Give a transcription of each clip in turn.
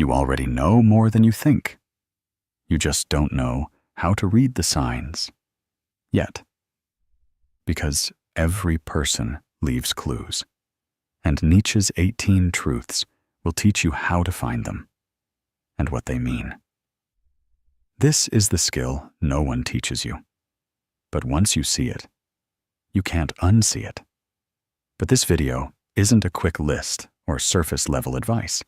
You already know more than you think. You just don't know how to read the signs yet. Because every person leaves clues, and Nietzsche's 18 truths will teach you how to find them and what they mean. This is the skill no one teaches you. But once you see it, you can't unsee it. But this video isn't a quick list or surface-level advice.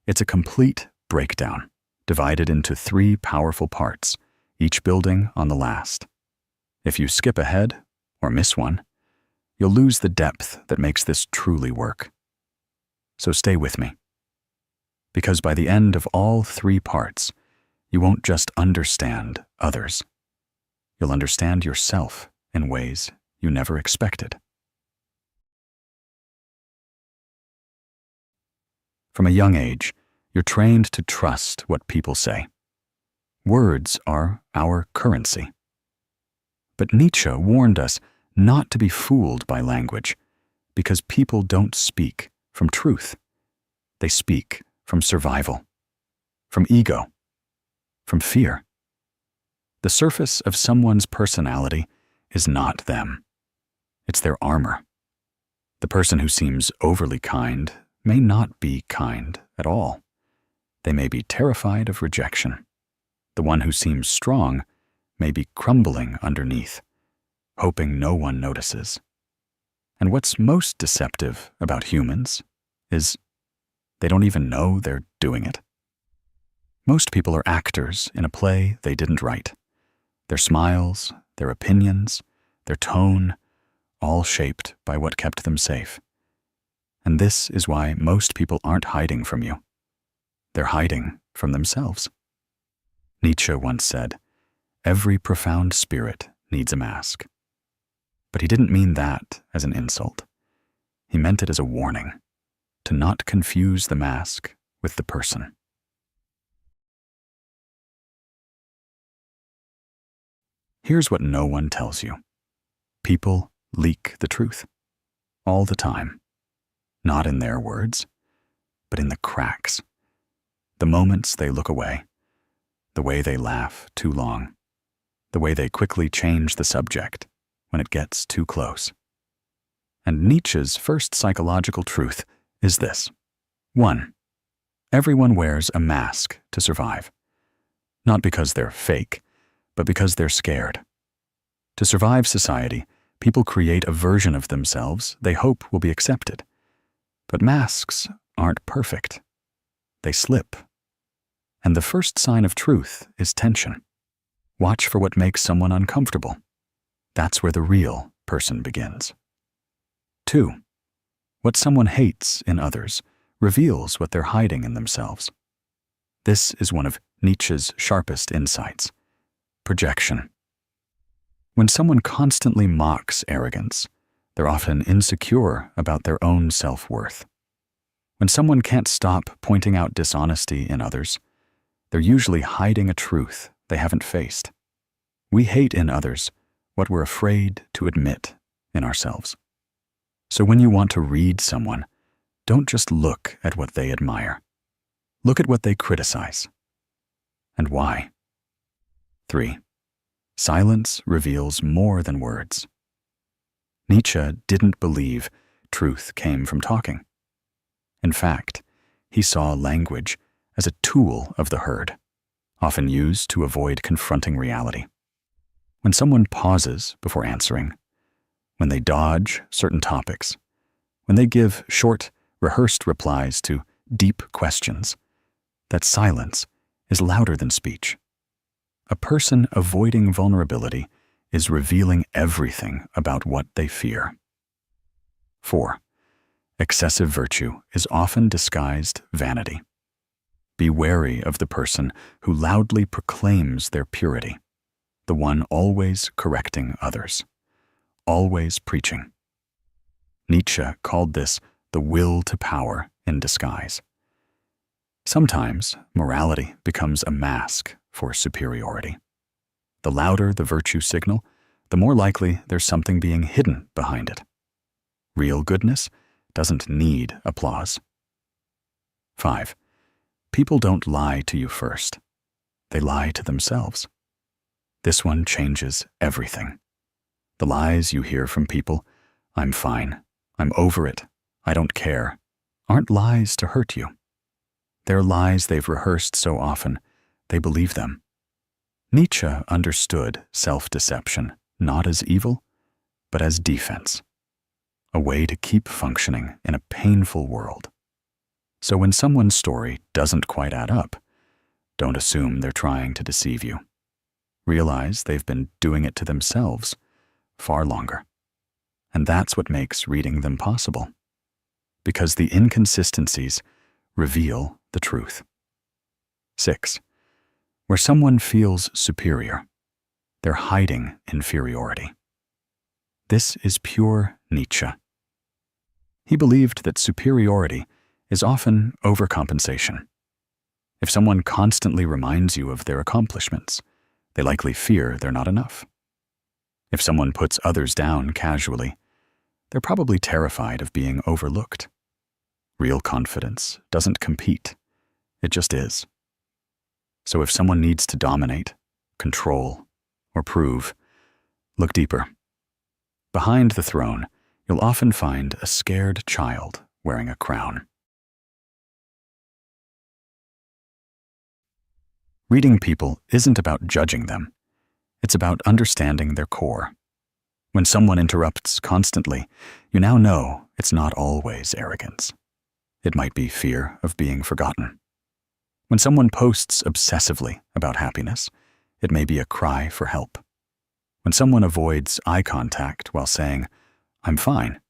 It's a complete breakdown, divided into 3 powerful parts, each building on the last. If you skip ahead or miss one, you'll lose the depth that makes this truly work. So stay with me. Because by the end of all 3 parts, you won't just understand others. You'll understand yourself in ways you never expected. From a young age, you're trained to trust what people say. Words are our currency. But Nietzsche warned us not to be fooled by language, because people don't speak from truth. They speak from survival, from ego, from fear. The surface of someone's personality is not them. It's their armor. The person who seems overly kind may not be kind at all. They may be terrified of rejection. The one who seems strong may be crumbling underneath, hoping no one notices. And what's most deceptive about humans is they don't even know they're doing it. Most people are actors in a play they didn't write. Their smiles, their opinions, their tone, all shaped by what kept them safe. And this is why most people aren't hiding from you. They're hiding from themselves. Nietzsche once said, "Every profound spirit needs a mask." But he didn't mean that as an insult. He meant it as a warning, to not confuse the mask with the person. Here's what no one tells you. People leak the truth. All the time. Not in their words, but in the cracks. The moments they look away. The way they laugh too long. The way they quickly change the subject when it gets too close. And Nietzsche's first psychological truth is this. 1. Everyone wears a mask to survive. Not because they're fake, but because they're scared. To survive society, people create a version of themselves they hope will be accepted. But masks aren't perfect. They slip. And the first sign of truth is tension. Watch for what makes someone uncomfortable. That's where the real person begins. 2. What someone hates in others reveals what they're hiding in themselves. This is one of Nietzsche's sharpest insights. Projection. When someone constantly mocks arrogance, they're often insecure about their own self-worth. When someone can't stop pointing out dishonesty in others, they're usually hiding a truth they haven't faced. We hate in others what we're afraid to admit in ourselves. So when you want to read someone, don't just look at what they admire. Look at what they criticize. And why? 3. Silence reveals more than words. Nietzsche didn't believe truth came from talking. In fact, he saw language as a tool of the herd, often used to avoid confronting reality. When someone pauses before answering, when they dodge certain topics, when they give short, rehearsed replies to deep questions, that silence is louder than speech. A person avoiding vulnerability is revealing everything about what they fear. 4. Excessive virtue is often disguised vanity. Be wary of the person who loudly proclaims their purity, the one always correcting others, always preaching. Nietzsche called this the will to power in disguise. Sometimes morality becomes a mask for superiority. The louder the virtue signal, the more likely there's something being hidden behind it. Real goodness doesn't need applause. 5. People don't lie to you first. They lie to themselves. This one changes everything. The lies you hear from people, "I'm fine, I'm over it, I don't care," aren't lies to hurt you. They're lies they've rehearsed so often, they believe them. Nietzsche understood self-deception not as evil, but as defense, a way to keep functioning in a painful world. So when someone's story doesn't quite add up, don't assume they're trying to deceive you. Realize they've been doing it to themselves far longer. And that's what makes reading them possible. Because the inconsistencies reveal the truth. 6. Where someone feels superior, they're hiding inferiority. This is pure Nietzsche. He believed that superiority is often overcompensation. If someone constantly reminds you of their accomplishments, they likely fear they're not enough. If someone puts others down casually, they're probably terrified of being overlooked. Real confidence doesn't compete, it just is. So if someone needs to dominate, control, or prove, look deeper. Behind the throne, you'll often find a scared child wearing a crown. Reading people isn't about judging them. It's about understanding their core. When someone interrupts constantly, you now know it's not always arrogance. It might be fear of being forgotten. When someone posts obsessively about happiness, it may be a cry for help. When someone avoids eye contact while saying, "I'm fine,"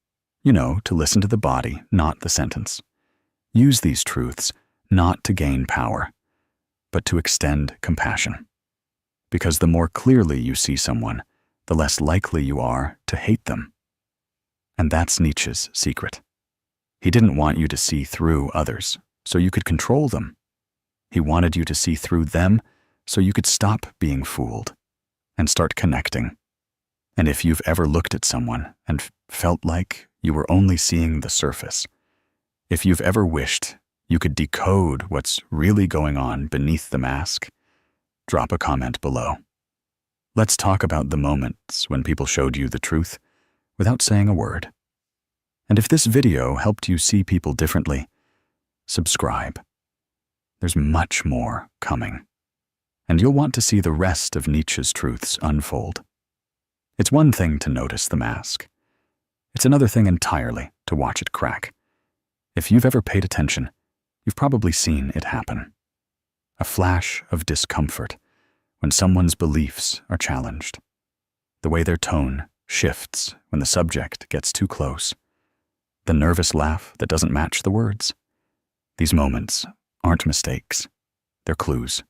you know to listen to the body, not the sentence. Use these truths not to gain power, but to extend compassion. Because the more clearly you see someone, the less likely you are to hate them. And that's Nietzsche's secret. He didn't want you to see through others so you could control them. He wanted you to see through them so you could stop being fooled and start connecting. And if you've ever looked at someone and felt like you were only seeing the surface, if you've ever wished you could decode what's really going on beneath the mask, drop a comment below. Let's talk about the moments when people showed you the truth without saying a word. And if this video helped you see people differently, subscribe. There's much more coming. And you'll want to see the rest of Nietzsche's truths unfold. It's one thing to notice the mask. It's another thing entirely to watch it crack. If you've ever paid attention, you've probably seen it happen. A flash of discomfort when someone's beliefs are challenged. The way their tone shifts when the subject gets too close. The nervous laugh that doesn't match the words. These moments aren't mistakes, they're clues.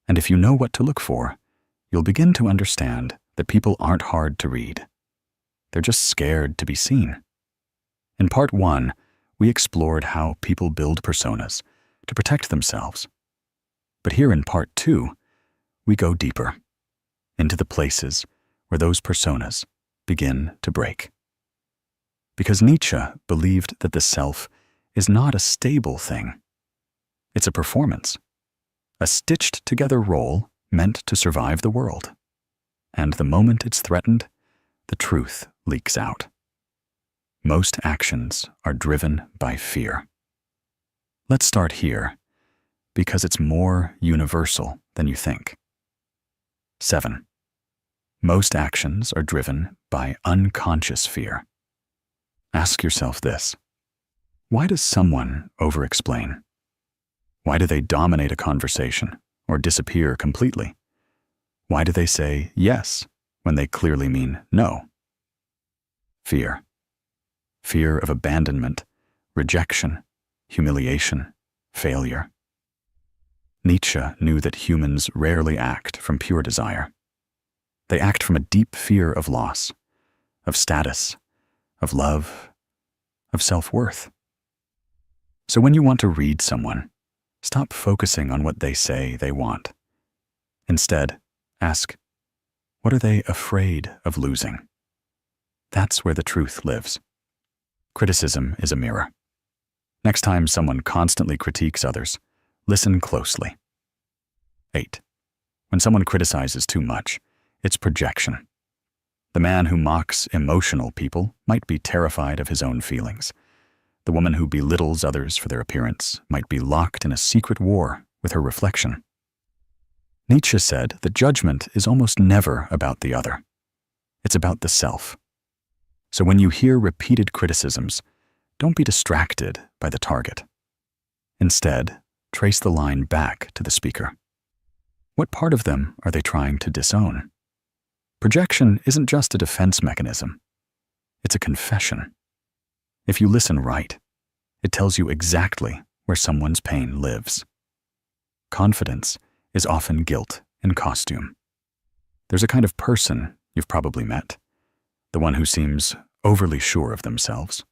And if you know what to look for, you'll begin to understand that people aren't hard to read. They're just scared to be seen. In part 1, we explored how people build personas to protect themselves. But here in part 2, we go deeper, into the places where those personas begin to break. Because Nietzsche believed that the self is not a stable thing. It's a performance, a stitched-together role meant to survive the world. And the moment it's threatened, the truth leaks out. Most actions are driven by fear. Let's start here, because it's more universal than you think. 7. Most actions are driven by unconscious fear. Ask yourself this: why does someone over-explain? Why do they dominate a conversation or disappear completely? Why do they say yes when they clearly mean no? Fear. Fear of abandonment, rejection, humiliation, failure. Nietzsche knew that humans rarely act from pure desire. They act from a deep fear of loss, of status, of love, of self-worth. So when you want to read someone, stop focusing on what they say they want. Instead, ask, what are they afraid of losing? That's where the truth lives. Criticism is a mirror. Next time someone constantly critiques others, Listen closely. 8. When someone criticizes too much, it's projection. The man who mocks emotional people might be terrified of his own feelings. The woman who belittles others for their appearance might be locked in a secret war with her reflection. Nietzsche said that judgment is almost never about the other. It's about the self. So when you hear repeated criticisms, don't be distracted by the target. Instead, trace the line back to the speaker. What part of them are they trying to disown? Projection isn't just a defense mechanism. It's a confession. If you listen right, it tells you exactly where someone's pain lives. Confidence is often guilt in costume. There's a kind of person you've probably met, the one who seems overly sure of themselves,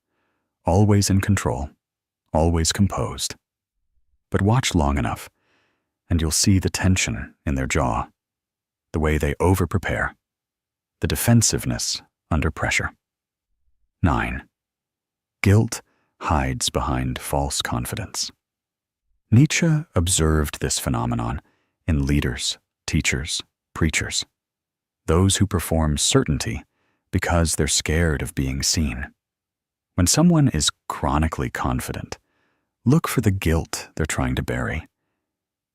always in control, always composed. But watch long enough, and you'll see the tension in their jaw, the way they over-prepare, the defensiveness under pressure. 9. Guilt hides behind false confidence. Nietzsche observed this phenomenon in leaders, teachers, preachers, those who perform certainty because they're scared of being seen. When someone is chronically confident, look for the guilt they're trying to bury.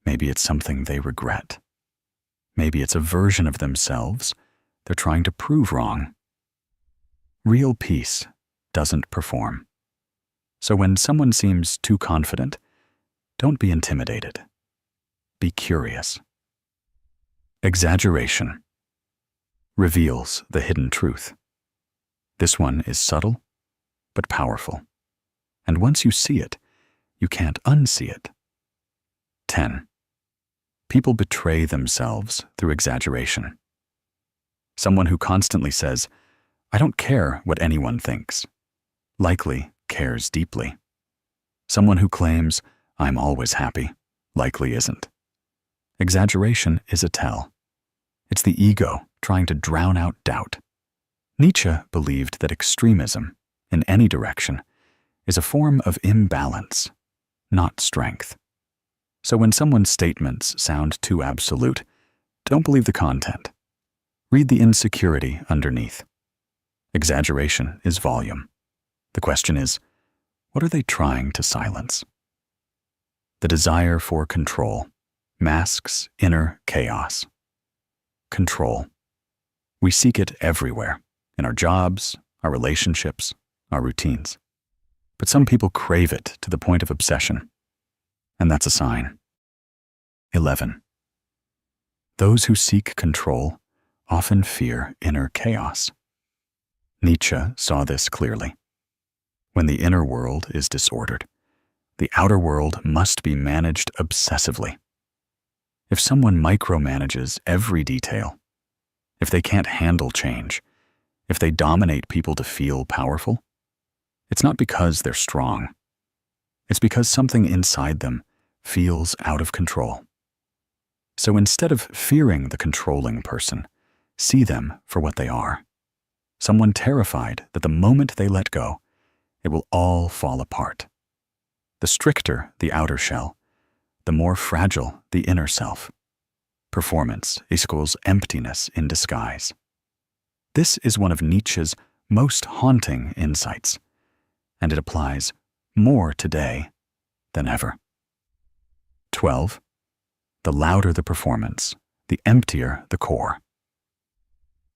Maybe it's something they regret. Maybe it's a version of themselves they're trying to prove wrong. Real peace doesn't perform. So when someone seems too confident, don't be intimidated. Be curious. Exaggeration reveals the hidden truth. This one is subtle, but powerful. And once you see it, you can't unsee it. 10. People betray themselves through exaggeration. Someone who constantly says, "I don't care what anyone thinks," likely cares deeply. Someone who claims, "I'm always happy," likely isn't. Exaggeration is a tell. It's the ego trying to drown out doubt. Nietzsche believed that extremism, in any direction, is a form of imbalance, not strength. So when someone's statements sound too absolute, don't believe the content. Read the insecurity underneath. Exaggeration is volume. The question is, what are they trying to silence? The desire for control masks inner chaos. Control. We seek it everywhere, in our jobs, our relationships, our routines. But some people crave it to the point of obsession, and that's a sign. 11. Those who seek control often fear inner chaos. Nietzsche saw this clearly. When the inner world is disordered, the outer world must be managed obsessively. If someone micromanages every detail, if they can't handle change, if they dominate people to feel powerful, it's not because they're strong. It's because something inside them feels out of control. So instead of fearing the controlling person, see them for what they are. Someone terrified that the moment they let go, it will all fall apart. The stricter the outer shell, the more fragile the inner self. Performance equals emptiness in disguise. This is one of Nietzsche's most haunting insights, and it applies more today than ever. 12. The louder the performance, the emptier the core.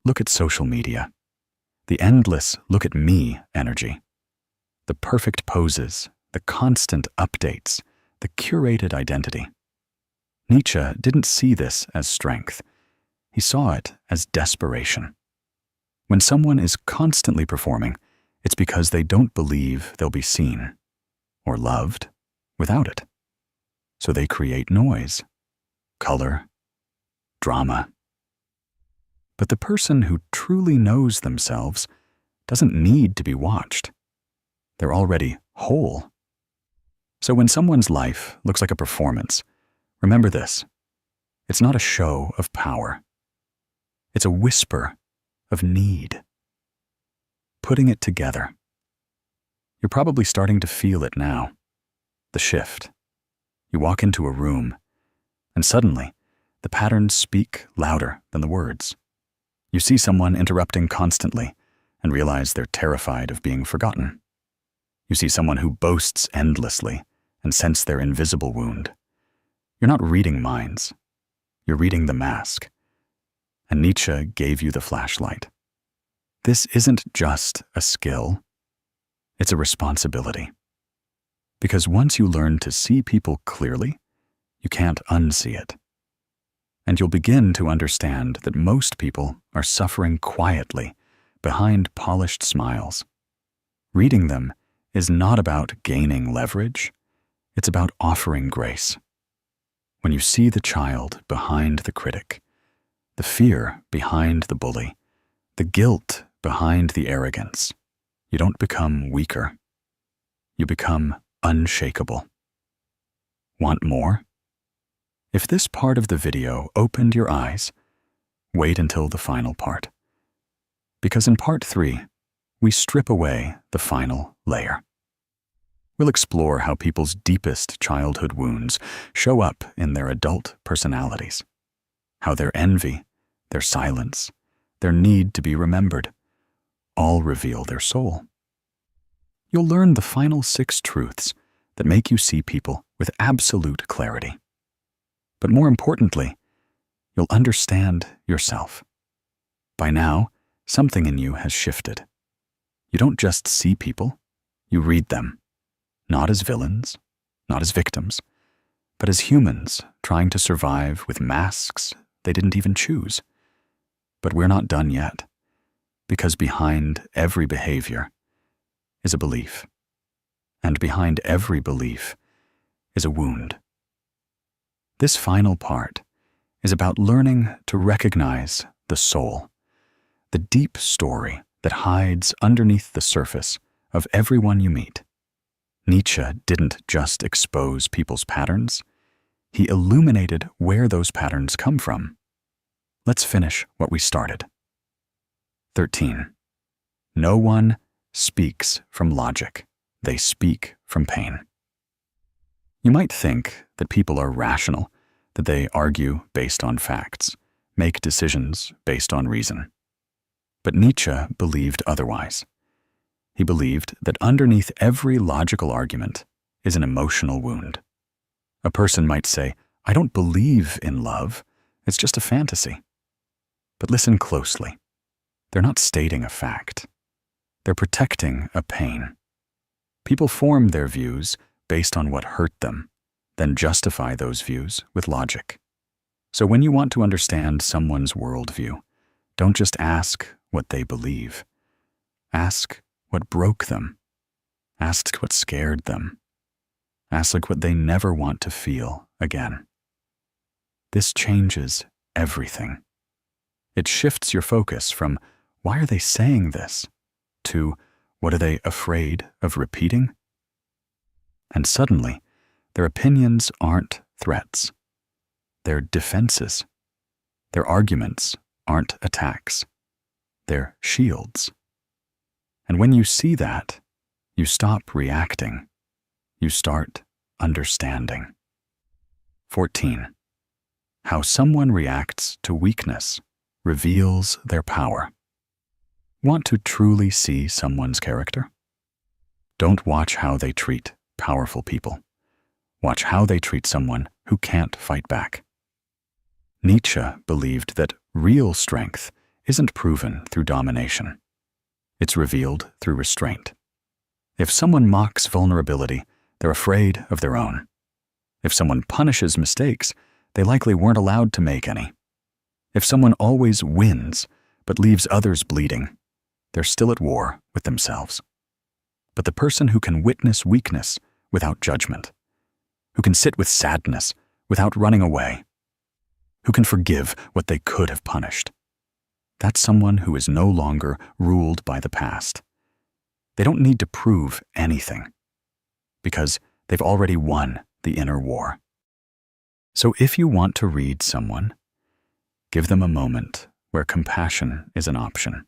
Look at social media. The endless look at me energy. The perfect poses, the constant updates, the curated identity. Nietzsche didn't see this as strength. He saw it as desperation. When someone is constantly performing, it's because they don't believe they'll be seen or loved without it. So they create noise, color, drama. But the person who truly knows themselves doesn't need to be watched. They're already whole. So when someone's life looks like a performance, remember this: it's not a show of power. It's a whisper of need. Putting it together. You're probably starting to feel it now. The shift. You walk into a room, and suddenly, the patterns speak louder than the words. You see someone interrupting constantly and realize they're terrified of being forgotten. You see someone who boasts endlessly and sense their invisible wound. You're not reading minds. You're reading the mask. And Nietzsche gave you the flashlight. This isn't just a skill. It's a responsibility. Because once you learn to see people clearly, you can't unsee it. And you'll begin to understand that most people are suffering quietly behind polished smiles. Reading them is not about gaining leverage, it's about offering grace. When you see the child behind the critic, the fear behind the bully, the guilt behind the arrogance, you don't become weaker. You become unshakable. Want more? If this part of the video opened your eyes, wait until the final part. Because in part 3, we strip away the final layer. We'll explore how people's deepest childhood wounds show up in their adult personalities, how their envy, their silence, their need to be remembered, all reveal their soul. You'll learn the final 6 truths that make you see people with absolute clarity. But more importantly, you'll understand yourself. By now, something in you has shifted. You don't just see people, you read them, not as villains, not as victims, but as humans trying to survive with masks they didn't even choose. But we're not done yet, because behind every behavior is a belief, and behind every belief is a wound. This final part is about learning to recognize the soul, the deep story that hides underneath the surface of everyone you meet. Nietzsche didn't just expose people's patterns, he illuminated where those patterns come from. Let's finish what we started. 13. No one speaks from logic, they speak from pain. You might think that people are rational, that they argue based on facts, make decisions based on reason. But Nietzsche believed otherwise. He believed that underneath every logical argument is an emotional wound. A person might say, "I don't believe in love, it's just a fantasy." But listen closely. They're not stating a fact. They're protecting a pain. People form their views based on what hurt them, then justify those views with logic. So when you want to understand someone's worldview, don't just ask what they believe. Ask what broke them. Ask what scared them. Ask what they never want to feel again. This changes everything. It shifts your focus from, why are they saying this, to, what are they afraid of repeating? And suddenly, their opinions aren't threats. They're defenses. Their arguments aren't attacks. They're shields. And when you see that, you stop reacting. You start understanding. 14. How someone reacts to weakness reveals their power. Want to truly see someone's character? Don't watch how they treat powerful people. Watch how they treat someone who can't fight back. Nietzsche believed that real strength isn't proven through domination. It's revealed through restraint. If someone mocks vulnerability, they're afraid of their own. If someone punishes mistakes, they likely weren't allowed to make any. If someone always wins but leaves others bleeding, they're still at war with themselves. But the person who can witness weakness without judgment, who can sit with sadness without running away, who can forgive what they could have punished, that's someone who is no longer ruled by the past. They don't need to prove anything, because they've already won the inner war. So if you want to read someone, give them a moment where compassion is an option.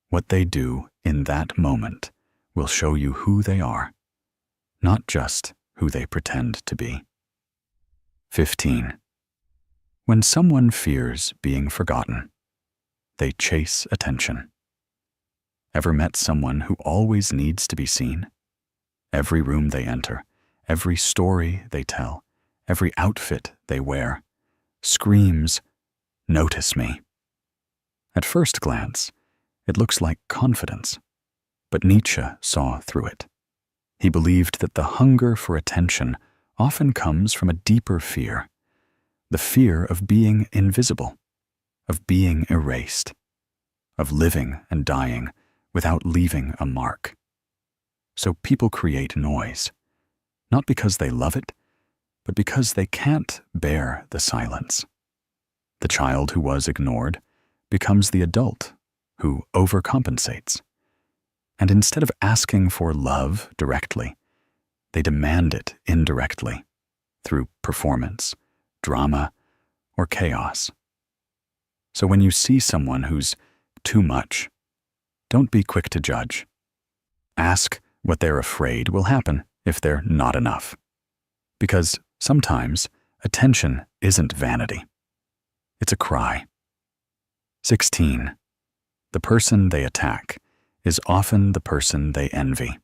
What they do in that moment will show you who they are, not just who they pretend to be. 15. When someone fears being forgotten, they chase attention. Ever met someone who always needs to be seen? Every room they enter, every story they tell, every outfit they wear screams, "Notice me." At first glance, it looks like confidence, but Nietzsche saw through it. He believed that the hunger for attention often comes from a deeper fear, the fear of being invisible, of being erased, of living and dying without leaving a mark. So people create noise, not because they love it, but because they can't bear the silence. The child who was ignored becomes the adult who overcompensates. And instead of asking for love directly, they demand it indirectly through performance, drama, or chaos. So when you see someone who's too much, don't be quick to judge. Ask what they're afraid will happen if they're not enough. Because sometimes attention isn't vanity. It's a cry. 16. The person they attack is often the person they envy.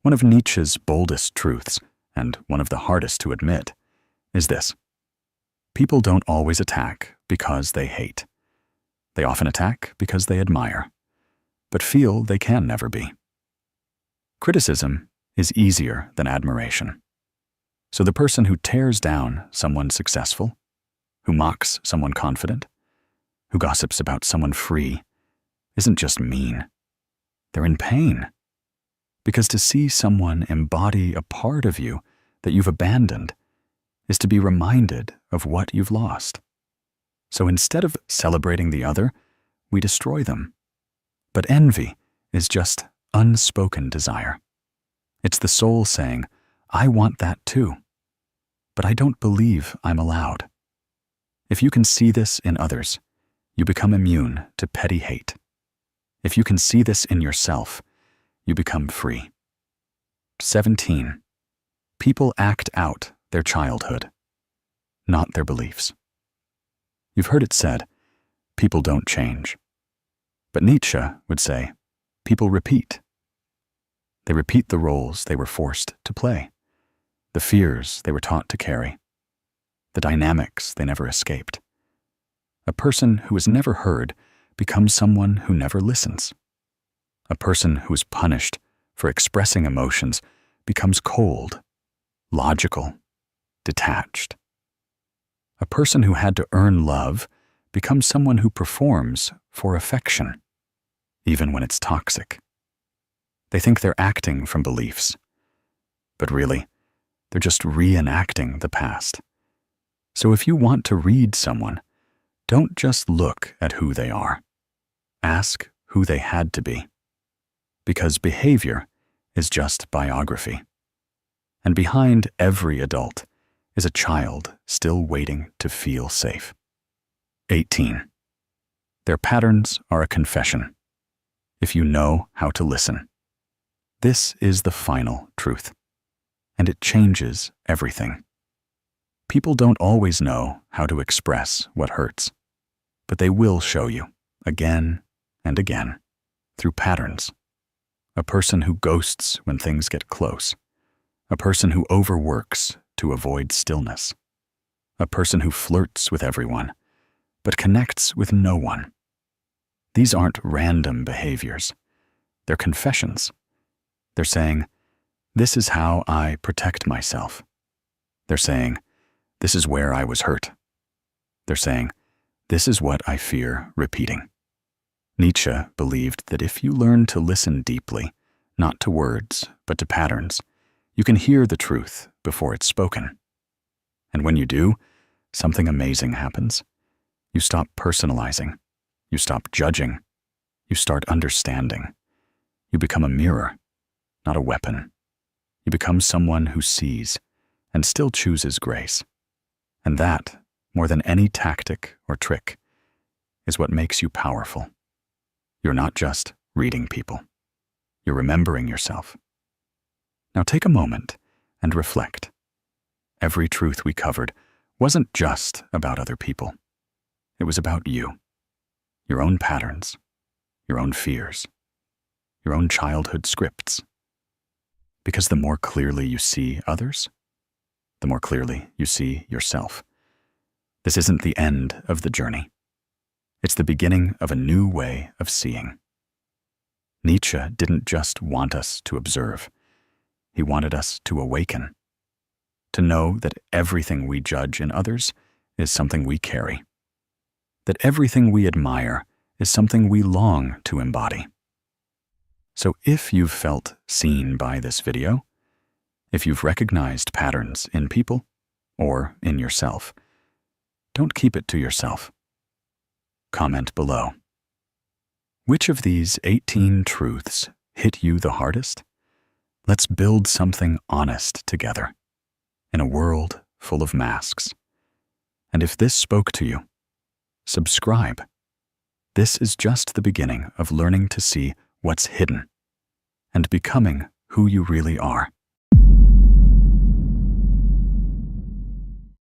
One of Nietzsche's boldest truths, and one of the hardest to admit, is this: people don't always attack because they hate. They often attack because they admire, but feel they can never be. Criticism is easier than admiration. So the person who tears down someone successful, who mocks someone confident, who gossips about someone free, isn't just mean. They're in pain. Because to see someone embody a part of you that you've abandoned is to be reminded of what you've lost. So instead of celebrating the other, we destroy them. But envy is just unspoken desire. It's the soul saying, "I want that too, but I don't believe I'm allowed." If you can see this in others, you become immune to petty hate. If you can see this in yourself, you become free. 17. People act out their childhood, not their beliefs. You've heard it said, people don't change. But Nietzsche would say, people repeat. They repeat the roles they were forced to play, the fears they were taught to carry, the dynamics they never escaped. A person who is never heard becomes someone who never listens. A person who is punished for expressing emotions becomes cold, logical, detached. A person who had to earn love becomes someone who performs for affection, even when it's toxic. They think they're acting from beliefs, but really, they're just reenacting the past. So if you want to read someone, don't just look at who they are. Ask who they had to be. Because behavior is just biography. And behind every adult is a child still waiting to feel safe. 18. Their patterns are a confession, if you know how to listen. This is the final truth, and it changes everything. People don't always know how to express what hurts, but they will show you, again and again, through patterns. A person who ghosts when things get close. A person who overworks to avoid stillness. A person who flirts with everyone, but connects with no one. These aren't random behaviors. They're confessions. They're saying, this is how I protect myself. They're saying, this is where I was hurt. They're saying, this is what I fear repeating. Nietzsche believed that if you learn to listen deeply, not to words, but to patterns, you can hear the truth before it's spoken. And when you do, something amazing happens. You stop personalizing. You stop judging. You start understanding. You become a mirror, not a weapon. You become someone who sees and still chooses grace. And that, more than any tactic or trick, is what makes you powerful. You're not just reading people. You're remembering yourself. Now take a moment and reflect. every truth we covered wasn't just about other people. It was about you, your own patterns, your own fears, your own childhood scripts. Because the more clearly you see others, the more clearly you see yourself. This isn't the end of the journey. It's the beginning of a new way of seeing. Nietzsche didn't just want us to observe. He wanted us to awaken, to know that everything we judge in others is something we carry, that everything we admire is something we long to embody. So if you've felt seen by this video, if you've recognized patterns in people or in yourself, don't keep it to yourself. Comment below. Which of these 18 truths hit you the hardest? Let's build something honest together in a world full of masks. And if this spoke to you, subscribe. This is just the beginning of learning to see what's hidden and becoming who you really are.